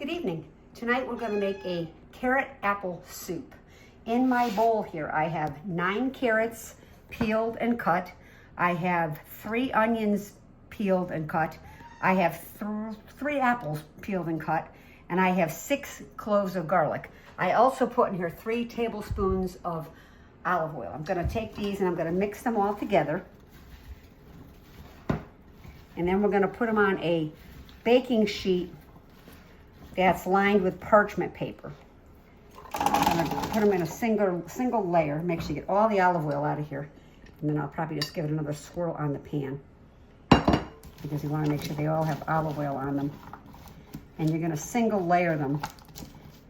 Good evening. Tonight we're going to make a carrot apple soup. In my bowl here I have 9 carrots peeled and cut. I have 3 onions peeled and cut. I have 3 apples peeled and cut. And I have 6 cloves of garlic. I also put in here 3 tablespoons of olive oil. I'm going to take these and I'm going to mix them all together. And then we're going to put them on a baking sheet that's lined with parchment paper. I'm going to put them in a single layer. Make sure you get all the olive oil out of here. And then I'll probably just give it another swirl on the pan, because you want to make sure they all have olive oil on them. And you're going to single layer them.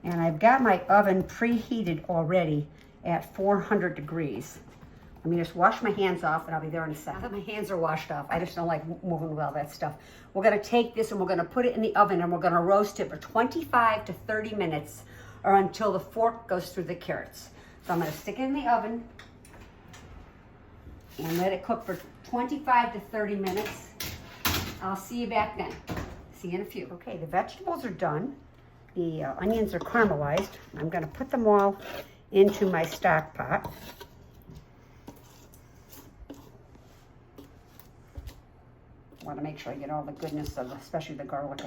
And I've got my oven preheated already at 400 degrees. Let me just wash my hands off and I'll be there in a second. Now that my hands are washed off, I just don't like moving well, that stuff. We're gonna take this and we're gonna put it in the oven and we're gonna roast it for 25 to 30 minutes or until the fork goes through the carrots. So I'm gonna stick it in the oven and let it cook for 25 to 30 minutes. I'll see you back then. See you in a few. Okay, the vegetables are done. The onions are caramelized. I'm gonna put them all into my stock pot. I want to make sure I get all the goodness of, especially the garlic.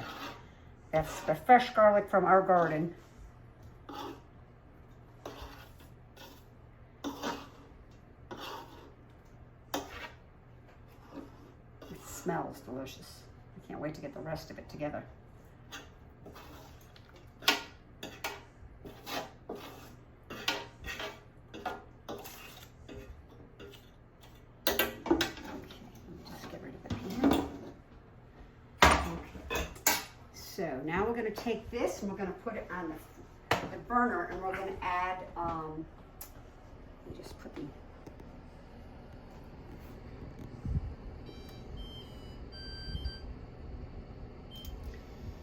That's the fresh garlic from our garden. It smells delicious. I can't wait to get the rest of it together. So now we're going to take this and we're going to put it on the burner, and we're going to add, let me just put the,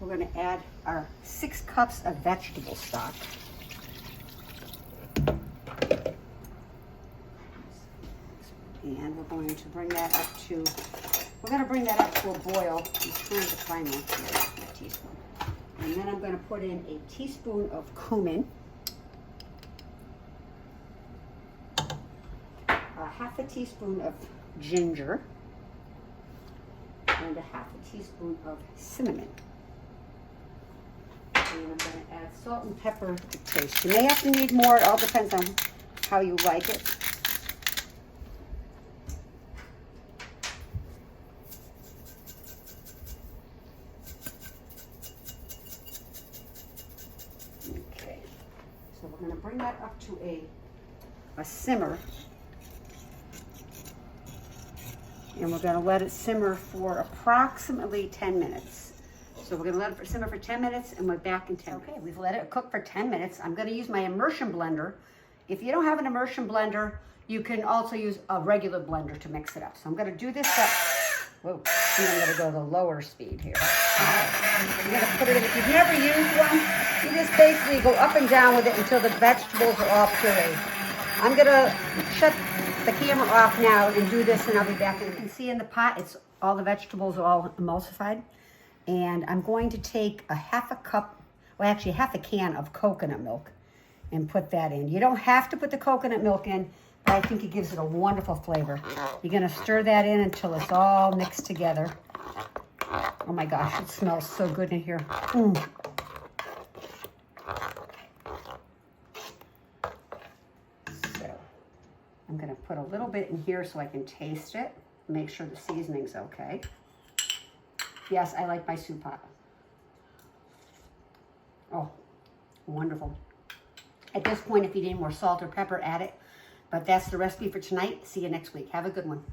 we're going to add our 6 cups of vegetable stock. And we're going to bring that up to, we're going to bring that up to a boil. I'm trying to find my teaspoon. And then I'm going to put in a teaspoon of cumin, half a teaspoon of ginger, and a half a teaspoon of cinnamon. And I'm going to add salt and pepper to taste. You may have to need more. It all depends on how you like it. So we're going to bring that up to a simmer, and we're going to let it simmer for approximately 10 minutes. So we're going to let it simmer for 10 minutes, and we're back in 10 minutes. Okay, we've let it cook for 10 minutes. I'm going to use my immersion blender. If you don't have an immersion blender, you can also use a regular blender to mix it up. So I'm going to do this up. Whoa, I'm going to go the lower speed here. I'm going to put it in. If you've never used one, you just basically go up and down with it until the vegetables are all pureed. I'm going to shut the camera off now and do this, and I'll be back. And you can see in the pot, it's all the vegetables are all emulsified. And I'm going to take a half a can of coconut milk and put that in. You don't have to put the coconut milk in, but I think it gives it a wonderful flavor. You're going to stir that in until it's all mixed together. Oh my gosh, it smells so good in here. Mm. So I'm going to put a little bit in here so I can taste it. Make sure the seasoning's okay. Yes, I like my soup pot. Oh, wonderful. At this point, if you need more salt or pepper, add it. But that's the recipe for tonight. See you next week. Have a good one.